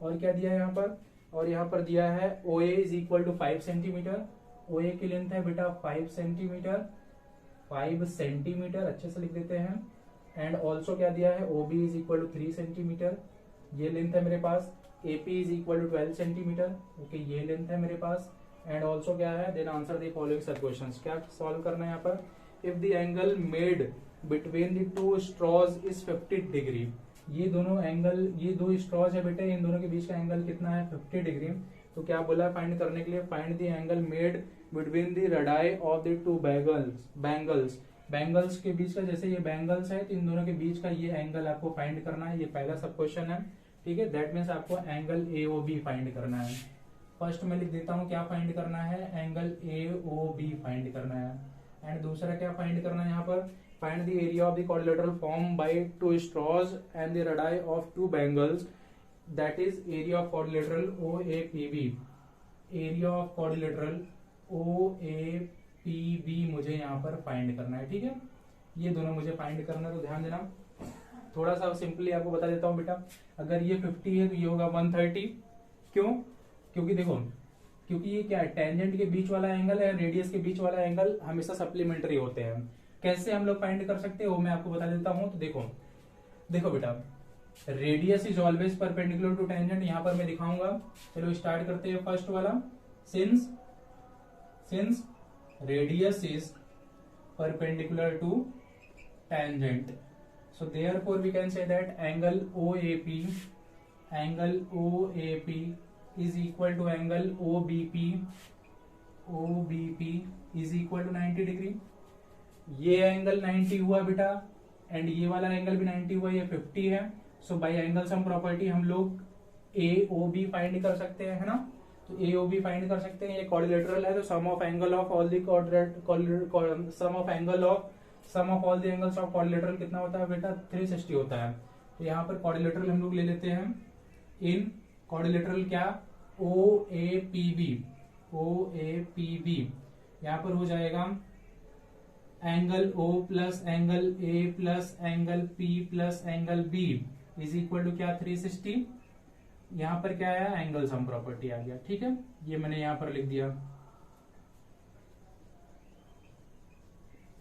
और क्या दिया है यहाँ पर, और यहाँ पर दिया है OA is equal to 5 centimetre. OA की लेंथ है बेटा 5 सेंटीमीटर, 5 सेंटीमीटर अच्छे से लिख देते हैं, एंड ऑल्सो क्या दिया है OB is equal to 3 centimetre, ये लेंथ है मेरे पास। AP is equal to 12 centimetre, okay ये लेंथ है मेरे पास, एंड ऑल्सो क्या है, then answer the following sub questions. क्या सॉल्व करना है यहाँ पर, if the angle made between the two straws is 50 degree, ये दोनों एंगल, ये दो स्ट्रॉज है बेटे, इन दोनों के बीच का एंगल कितना है 50 डिग्री। तो क्या बोला फाइंड करने के लिए, find the angle made between the radii of the two bangles. Bangles के बीच का, जैसे ये बैंगल्स है तो इन दोनों के बीच का ये एंगल आपको फाइंड करना है, ये पहला सब क्वेश्चन है। ठीक है, दैट मीन्स आपको एंगल AOB फाइंड करना है। फर्स्ट में लिख देता हूँ क्या फाइंड करना है, एंगल AOB फाइंड करना है, एंड दूसरा क्या फाइंड करना है यहाँ पर, find the area of the quadrilateral form by two straws and the radii of two bangles, that is area of quadrilateral OAPB। Area of quadrilateral OAPB मुझे यहाँ पर फाइंड करना है। ठीक है, ये दोनों मुझे फाइंड करना है, तो ध्यान देना। थोड़ा सा सिंपली आपको बता देता हूँ बेटा, अगर ये 50 है तो ये होगा 130। क्यों, क्योंकि देखो, क्योंकि ये क्या है, टेंजेंट के बीच वाला एंगल है, रेडियस के बीच वाला एंगल हमेशा सप्लीमेंट्री होते हैं। कैसे हम लोग फाइंड कर सकते हैं वो मैं आपको बता देता हूँ। तो देखो देखो बेटा, radius is always perpendicular to tangent, यहाँ पर मैं दिखाऊंगा। चलो स्टार्ट करते हैं फर्स्ट वाला, since radius is perpendicular to tangent, so therefore we can say that angle OAP is equal to angle OBP is equal to 90 degree. ये angle 90 हुआ बेटा, एंड ये वाला एंगल भी 90 हुआ, ये 50 है। सो बाय एंगल सम प्रॉपर्टी हम लोग AOB फाइंड कर सकते हैं, है ना। तो AOB फाइंड कर सकते हैं, ये क्वाड्रिलेटरल है, तो sum of angle of all the angles of quadrilateral कितना होता है बेटा, 360 होता है। तो यहाँ पर क्वाड्रिलेटरल हम लोग ले लेते हैं, इन क्वाड्रिलेटरल क्या, OAPB यहाँ पर हो जाएगा angle O plus angle A plus angle P plus angle B is equal to क्या, 360। यहाँ पर क्या आया, एंगल सम प्रॉपर्टी आ गया। ठीक है, ये मैंने यहाँ पर लिख दिया,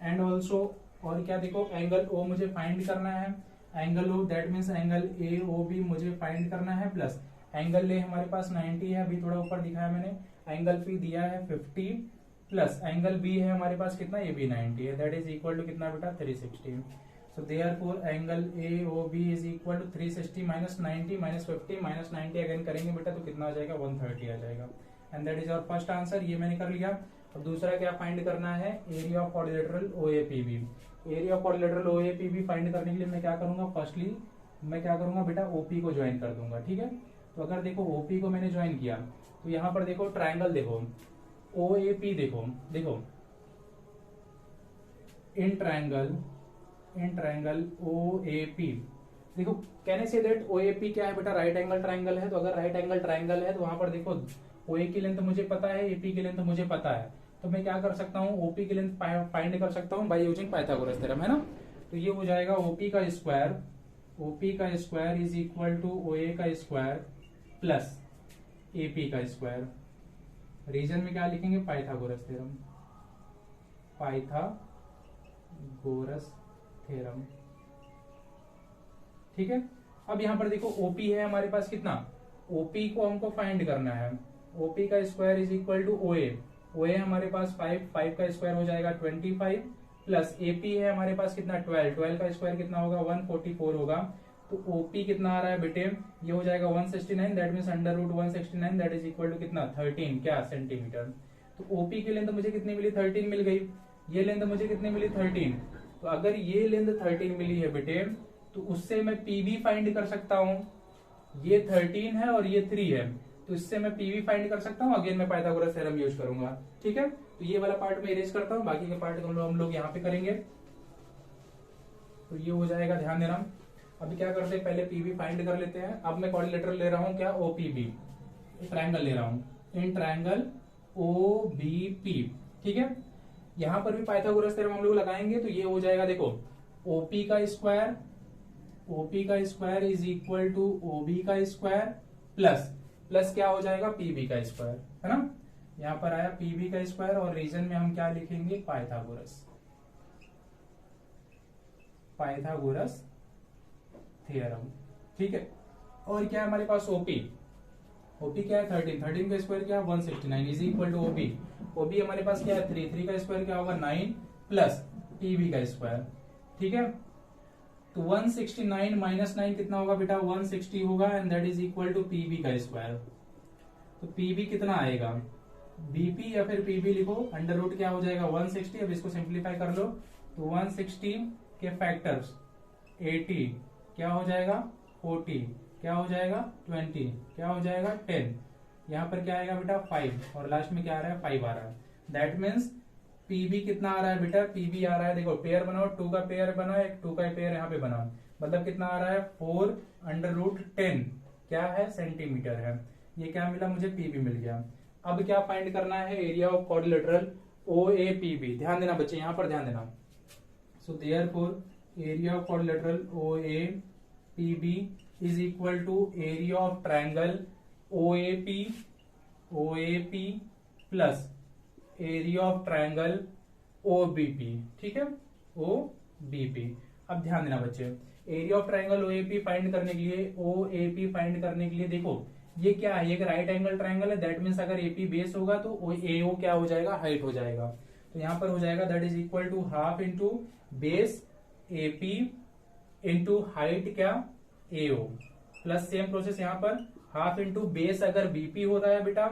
एंड ऑल्सो और क्या, देखो एंगल O मुझे फाइंड करना है, angle O that means angle AOB मुझे फाइंड करना है, प्लस एंगल A हमारे पास 90 है, अभी थोड़ा ऊपर दिखाया मैंने, एंगल P दिया है 50, प्लस एंगल B है हमारे पास कितना, ये भी 90 है, दैट इज इक्वल टू कितना बेटा, 360। So therefore angle AOB is equal to 360 minus 90 minus 50 minus 90 again करेंगे बेटा, तो कितना आ जाएगा, 130 आ जाएगा, and that is our first answer. ये मैंने कर लिया। अब दूसरा क्या फाइंड करना है, area of quadrilateral OAPB। Area of quadrilateral OAPB find करने के लिए मैं क्या करूंगा, फर्स्टली मैं क्या करूंगा बेटा, OP को ज्वाइन कर दूंगा। ठीक है, तो अगर देखो OP को मैंने ज्वाइन किया तो यहाँ पर देखो ट्राइंगल, देखो OAP, देखो इन ट्राइंगल OAP, देखो कहने से दैट OAP क्या है बेटा, राइट एंगल ट्राइंगल है। तो अगर राइट एंगल ट्राइंगल है तो वहां पर देखो OA की लेंथ मुझे पता है, AP की लेंथ मुझे पता है, तो मैं क्या कर सकता हूँ, OP की लेंथ फाइंड कर सकता हूँ बाय यूजिंग पाइथागोरस थ्योरम, है ना। तो ये हो जाएगा OP का square is equal to OA का स्क्वायर प्लस AP का स्क्वायर। रीजन में क्या लिखेंगे, पाइथागोरस थ्योरम। ठीक है, अब यहां पर देखो OP है हमारे पास कितना, OP को हमको फाइंड करना है, OP का square is equal to OA, O A हमारे पास 5, 5 का स्क्वायर हो जाएगा 25 प्लस एपी है हमारे पास कितना 12, 12 का स्क्वायर कितना होगा 144 होगा। तो ओपी कितना आ रहा है बेटे, ये हो जाएगा 169, that means under root 169 that is equal to कितना 13 क्या सेंटीमीटर। तो ओपी की लेंथ मुझे कितनी मिली 13 मिल गई, ये लेंथ मुझे कितनी मिली 13। तो अगर ये लेंथ 13 मिली है बेटे तो उससे मैं पीवी फाइंड कर सकता हूं, ये 13 है और ये 3 है, तो इससे मैं पीवी फाइंड कर सकता हूं। अगेन मैं पाइथागोरस थ्योरम यूज करूंगा, ठीक है। तो ये वाला पार्ट मैं इरेज करता हूं, बाकी के पार्ट हम लोग यहाँ पे करेंगे। तो ये हो जाएगा, ध्यान देना। अभी क्या करते हैं, पहले पीवी फाइंड कर लेते हैं। अब मैं क्वाड्रिलेटरल ले रहा हूं क्या, ओपीबी, ट्रायंगल ले रहा हूं, इन ट्रायंगल ओबीपी, ठीक है। यहां पर भी पाइथागोरस थ्योरम हम लोग लगाएंगे। तो ये हो जाएगा, देखो ओपी का स्क्वायर इज इक्वल टू ओबी का स्क्वायर प्लस क्या हो जाएगा पीबी का स्क्वायर, है ना। यहां पर आया पीबी का स्क्वायर और रीजन में हम क्या लिखेंगे, पाइथागोरस थ्योरम, ठीक है। और क्या है हमारे पास ओपी क्या है 13 का स्क्वायर क्या है 169 इज इक्वल टू ओबी हमारे पास क्या है 3 का स्क्वायर क्या होगा 9 प्लस पीबी का स्क्वायर, ठीक है। तो 169 माइनस 9 कितना होगा बेटा 160 होगा and that is equal to PB का स्क्वायर। तो पीबी कितना आएगा, बीपी या फिर पीबी लिखो, अंडर रूट क्या हो जाएगा 160। अब इसको सिंप्लीफाई कर लो तो 160 के फैक्टर्स 80 क्या हो जाएगा 40 क्या हो जाएगा 20 क्या हो जाएगा 10, यहाँ पर क्या आएगा बेटा 5 और लास्ट में क्या आ रहा है 5 आ रहा है। दैट मीन्स पीबी कितना आ रहा है बेटा, पीबी आ रहा है, देखो पेयर बनाओ 2 का पेयर बनाओ, एक 2 का पेयर यहाँ पे बनाओ, मतलब कितना आ रहा है 4 अंडर रूट 10 क्या है सेंटीमीटर है। ये क्या मिला मुझे पीबी मिल गया। अब क्या फाइंड करना है, area of quadrilateral O A PB. ध्यान देना बच्चे, यहाँ पर ध्यान देना। So therefore area of quadrilateral O A PB is equal to area of triangle O A P plus area of triangle O B P, ठीक है, ओ बी पी। अब ध्यान देना बच्चे, area of triangle O A P find करने के लिए देखो ये क्या है, ये एक राइट एंगल ट्रायंगल है, दैट मीन्स अगर एपी बेस होगा तो एओ क्या हो जाएगा हाइट हो जाएगा। तो यहां पर हो जाएगा that is equal to half into base AP into height क्या एओ, प्लस सेम प्रोसेस यहां पर हाफ इंटू बेस अगर बीपी हो रहा है बेटा,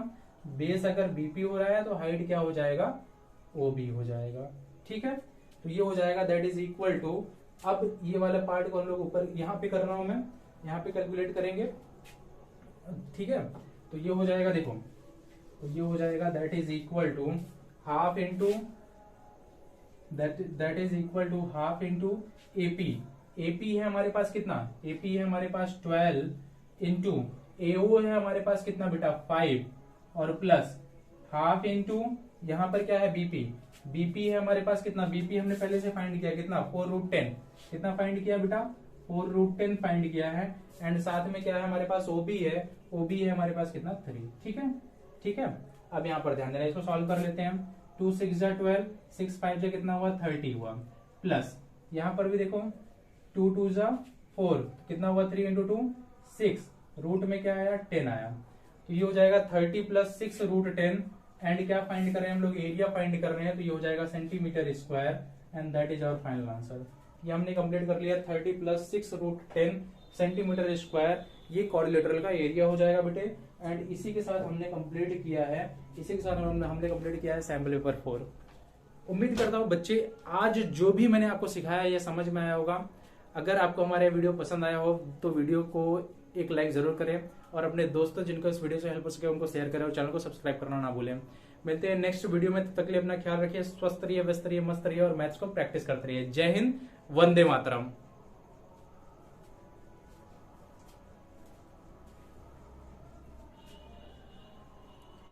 बेस अगर बीपी हो रहा है तो हाइट क्या हो जाएगा ओबी हो जाएगा, ठीक है। तो ये हो जाएगा दैट इज इक्वल टू, अब ये वाला पार्ट को हम लोग ऊपर यहाँ पे कर रहा हूं मैं, यहाँ पे कैलकुलेट करेंगे, ठीक है। तो ये हो जाएगा, देखो तो ये हो जाएगा that is equal to half into that is equal to half into AP है हमारे पास कितना, एपी है हमारे पास 12 इंटू एओ है हमारे पास कितना बेटा 5 और प्लस हाफ इंटू यहाँ पर क्या है बीपी है हमारे पास कितना, बीपी हमने पहले से फाइंड किया कितना 4√10, कितना फाइंड किया बेटा 4√10 फाइंड किया है। एंड साथ में क्या है हमारे पास ओबी है हमारे पास कितना 3, ठीक है। अब यहाँ पर ध्यान देना, इसको सॉल्व कर लेते हैं। 2 6 जा 12, 6 5 जा कितना हुआ 30 हुआ, प्लस यहाँ पर भी देखो 2 2 जा 4 कितना हुआ 3 इंटू 2 6, रूट में क्या आया 10 आया। तो ये हो जाएगा 30 प्लस 6 रूट 10 एंड क्या फाइंड कर रहे हैं हम लोग, एरिया फाइंड कर रहे हैं। तो ये हो जाएगा centimetre square and that is our final answer. ये हमने कंप्लीट कर लिया 30 प्लस 6 रूट 10 सेंटीमीटर स्क्वायर, ये क्वाड्रिलेटरल का एरिया हो जाएगा बेटे। एंड इसी के साथ हमने कंप्लीट किया है, हमने कंप्लीट किया है सैम्पल पेपर 4। उम्मीद करता हूँ बच्चे आज जो भी मैंने आपको सिखाया ये समझ में आया होगा। अगर आपको हमारा वीडियो पसंद आया हो तो वीडियो को एक लाइक जरूर करें और अपने दोस्तों जिनको इस वीडियो से हेल्प हो सके उनको शेयर करें और चैनल को सब्सक्राइब करना ना भूलें। मिलते हैं नेक्स्ट वीडियो में, तब तक के लिए अपना ख्याल रखिए, स्वस्थ रहिए, व्यस्त रहिए, मस्त रहिए और मैथ्स को प्रैक्टिस करते रहिए। जय हिंद, वंदे मातरम।